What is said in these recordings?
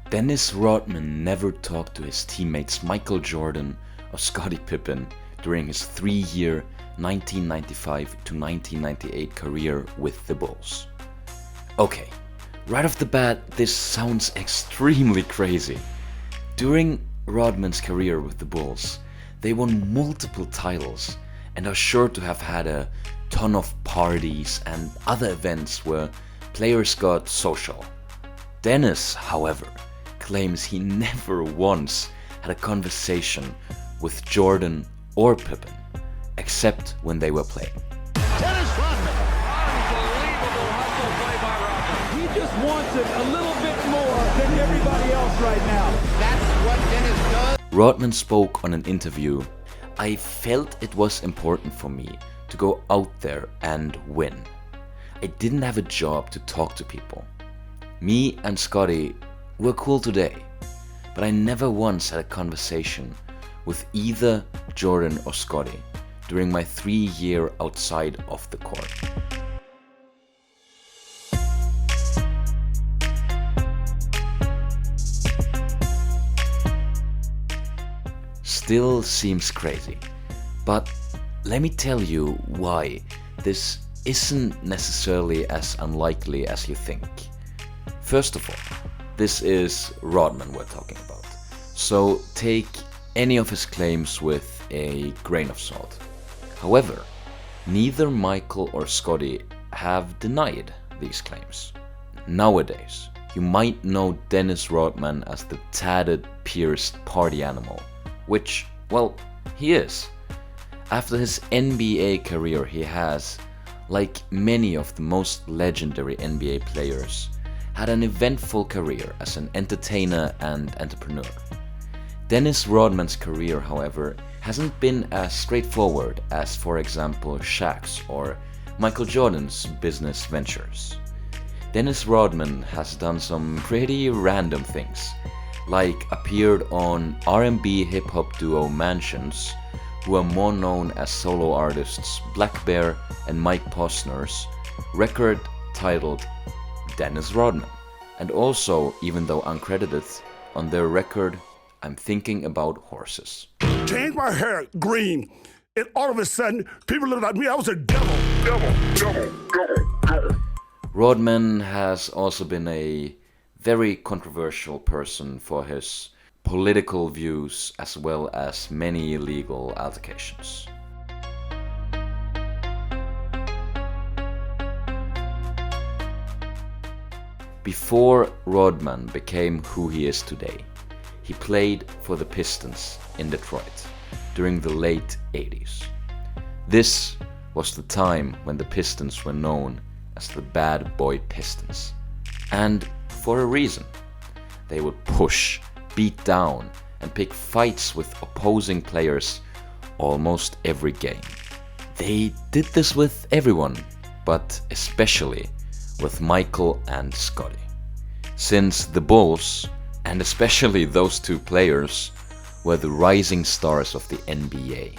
Dennis Rodman never talked to his teammates Michael Jordan or Scottie Pippen during his 3-year 1995 to 1998 career with the Bulls. Okay, right off the bat, this sounds extremely crazy. During Rodman's career with the Bulls, they won multiple titles and are sure to have had a ton of parties and other events where players got social. Dennis, however, claims he never once had a conversation with Jordan or Pippen, except when they were playing. Dennis Rodman. Unbelievable hustle play by Rodman. He just wants it a little bit more than everybody else right now. That's what Dennis does. Rodman spoke on an interview. I felt it was important for me to go out there and win. I didn't have a job to talk to people. Me and Scottie were cool today, but I never once had a conversation with either Jordan or Scottie during my 3-year outside of the court. Still seems crazy, but let me tell you why this isn't necessarily as unlikely as you think. First of all, this is Rodman we're talking about, so take any of his claims with a grain of salt. However, neither Michael or Scottie have denied these claims. Nowadays, you might know Dennis Rodman as the tatted, pierced party animal, which, well, he is. After his NBA career, he has, like many of the most legendary NBA players, had an eventful career as an entertainer and entrepreneur. Dennis Rodman's career, however, hasn't been as straightforward as, for example, Shaq's or Michael Jordan's business ventures. Dennis Rodman has done some pretty random things, like appeared on R&B hip-hop duo Mansions, who are more known as solo artists Black Bear and IMPOSTOR's record titled Dennis Rodman, and also, even though uncredited, on their record I'm Thinking About Horses. Change my hair green, and all of a sudden people looked at me, I was a devil. Rodman has also been a very controversial person for his political views as well as many illegal altercations. Before Rodman became who he is today, he played for the Pistons in Detroit during the late 80s. This was the time when the Pistons were known as the Bad Boy Pistons. And for a reason. They would push, beat down, and pick fights with opposing players almost every game. They did this with everyone, but especially with Michael and Scottie, since the Bulls, and especially those two players, were the rising stars of the NBA.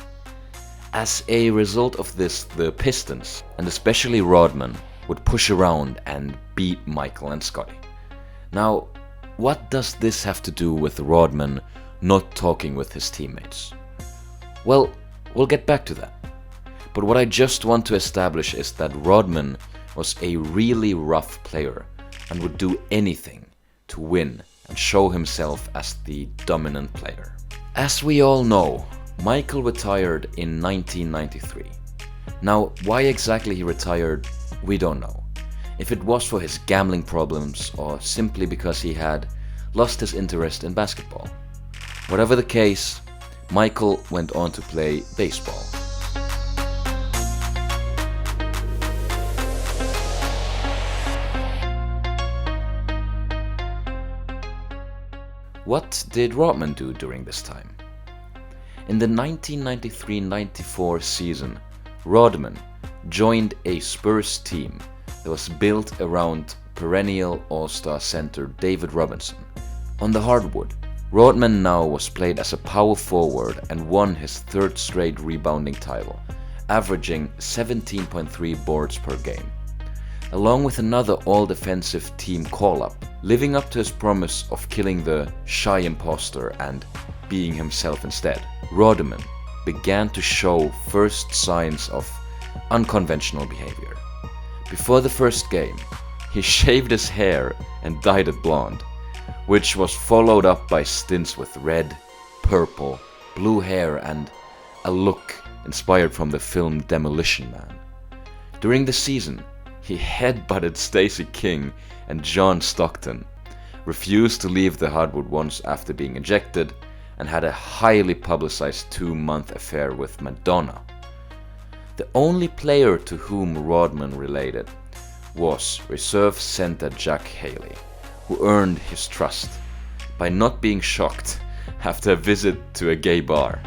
As a result of this, the Pistons, and especially Rodman, would push around and beat Michael and Scottie. Now, what does this have to do with Rodman not talking with his teammates? Well, we'll get back to that. But what I just want to establish is that Rodman was a really rough player and would do anything to win and show himself as the dominant player. As we all know, Michael retired in 1993. Now, why exactly he retired, we don't know. If it was for his gambling problems or simply because he had lost his interest in basketball. Whatever the case, Michael went on to play baseball. What did Rodman do during this time? In the 1993-94 season, Rodman joined a Spurs team that was built around perennial All-Star center David Robinson. On the hardwood, Rodman now was played as a power forward and won his third straight rebounding title, averaging 17.3 boards per game. along with another all-defensive team call-up. Living up to his promise of killing the shy imposter and being himself instead, Rodman began to show first signs of unconventional behavior. Before the first game, he shaved his hair and dyed it blonde, which was followed up by stints with red, purple, blue hair and a look inspired from the film Demolition Man. During the season, he headbutted Stacey King and John Stockton, refused to leave the hardwood once after being ejected, and had a highly publicized 2-month affair with Madonna. The only player to whom Rodman related was reserve center Jack Haley, who earned his trust by not being shocked after a visit to a gay bar.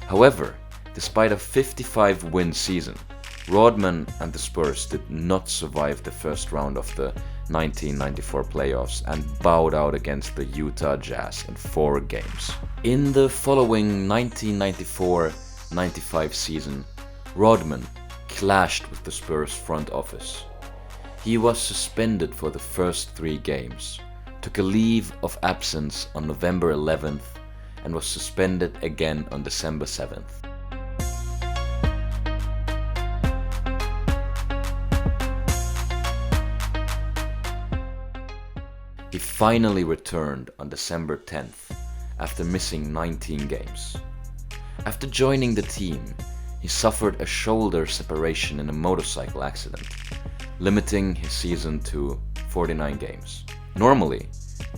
However, despite a 55-win season, Rodman and the Spurs did not survive the first round of the 1994 playoffs and bowed out against the Utah Jazz in 4 games. In the following 1994-95 season, Rodman clashed with the Spurs front office. He was suspended for the first 3 games, took a leave of absence on November 11th, and was suspended again on December 7th. He finally returned on December 10th after missing 19 games. After joining the team, he suffered a shoulder separation in a motorcycle accident, limiting his season to 49 games. Normally,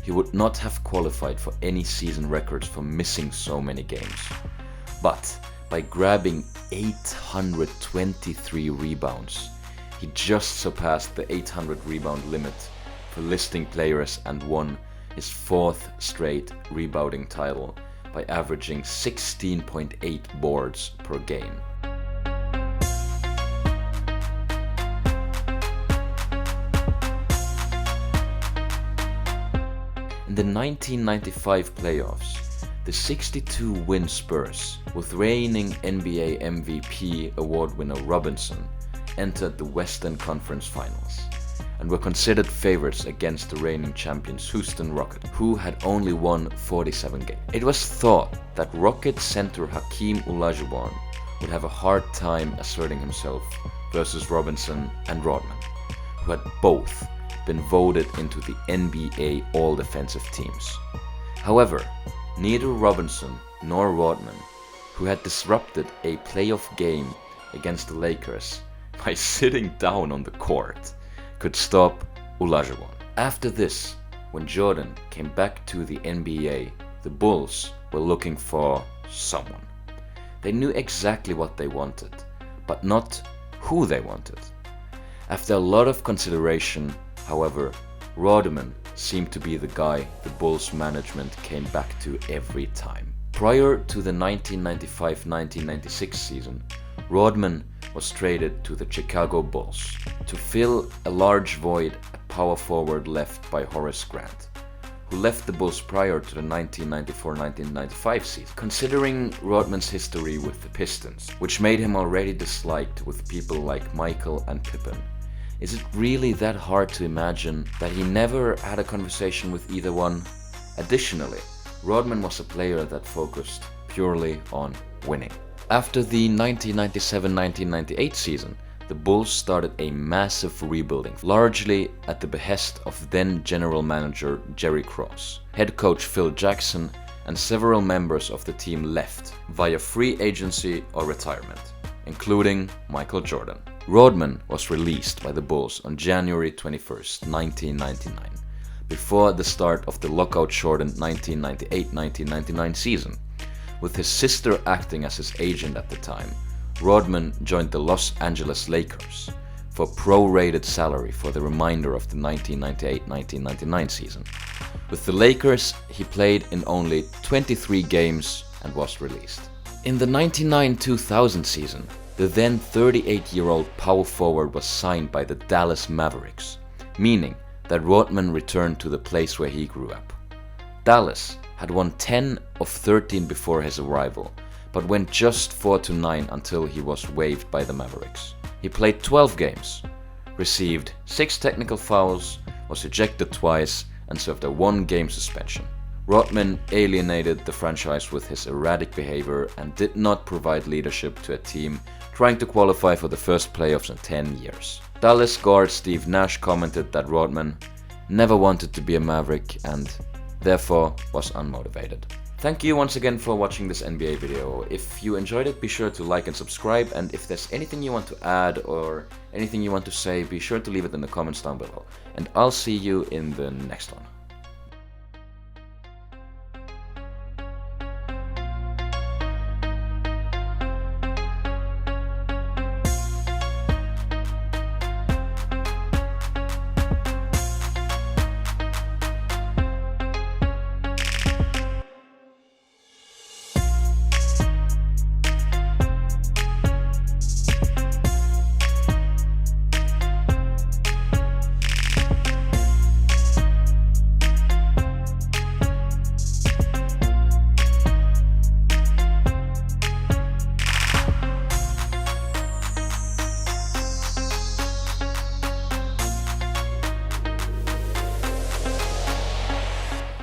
he would not have qualified for any season records for missing so many games, but by grabbing 823 rebounds, he just surpassed the 800 rebound limit for listing players and won his 4th straight rebounding title by averaging 16.8 boards per game. In the 1995 playoffs, the 62-win Spurs, with reigning NBA MVP award winner Robinson, entered the Western Conference Finals and were considered favorites against the reigning champions Houston Rockets, who had only won 47 games. It was thought that Rockets center Hakeem Olajuwon would have a hard time asserting himself versus Robinson and Rodman, who had both been voted into the NBA All-Defensive teams. However, neither Robinson nor Rodman, who had disrupted a playoff game against the Lakers by sitting down on the court, could stop Olajuwon. After this, when Jordan came back to the NBA, the Bulls were looking for someone. They knew exactly what they wanted, but not who they wanted. After a lot of consideration, however, Rodman seemed to be the guy the Bulls management came back to every time. Prior to the 1995-1996 season, Rodman was traded to the Chicago Bulls to fill a large void at power forward left by Horace Grant, who left the Bulls prior to the 1994-1995 season. Considering Rodman's history with the Pistons, which made him already disliked with people like Michael and Pippen, is it really that hard to imagine that he never had a conversation with either one? Additionally, Rodman was a player that focused purely on winning. After the 1997-1998 season, the Bulls started a massive rebuilding, largely at the behest of then general manager Jerry Krause. Head coach Phil Jackson and several members of the team left via free agency or retirement, including Michael Jordan. Rodman was released by the Bulls on January 21st, 1999, before the start of the lockout-shortened 1998-1999 season. With his sister acting as his agent at the time, Rodman joined the Los Angeles Lakers for prorated salary for the remainder of the 1998-1999 season. With the Lakers, he played in only 23 games and was released. In the 1999-2000 season, the then 38-year-old power forward was signed by the Dallas Mavericks, meaning that Rodman returned to the place where he grew up. Dallas had won 10 of 13 before his arrival, but went just 4-9 until he was waived by the Mavericks. He played 12 games, received 6 technical fouls, was ejected twice, and served a 1-game suspension. Rodman alienated the franchise with his erratic behavior and did not provide leadership to a team trying to qualify for the first playoffs in 10 years. Dallas guard Steve Nash commented that Rodman never wanted to be a Maverick and therefore was unmotivated. Thank you once again for watching this NBA video. If you enjoyed it, be sure to like and subscribe, and if there's anything you want to add or anything you want to say, be sure to leave it in the comments down below. And I'll see you in the next one.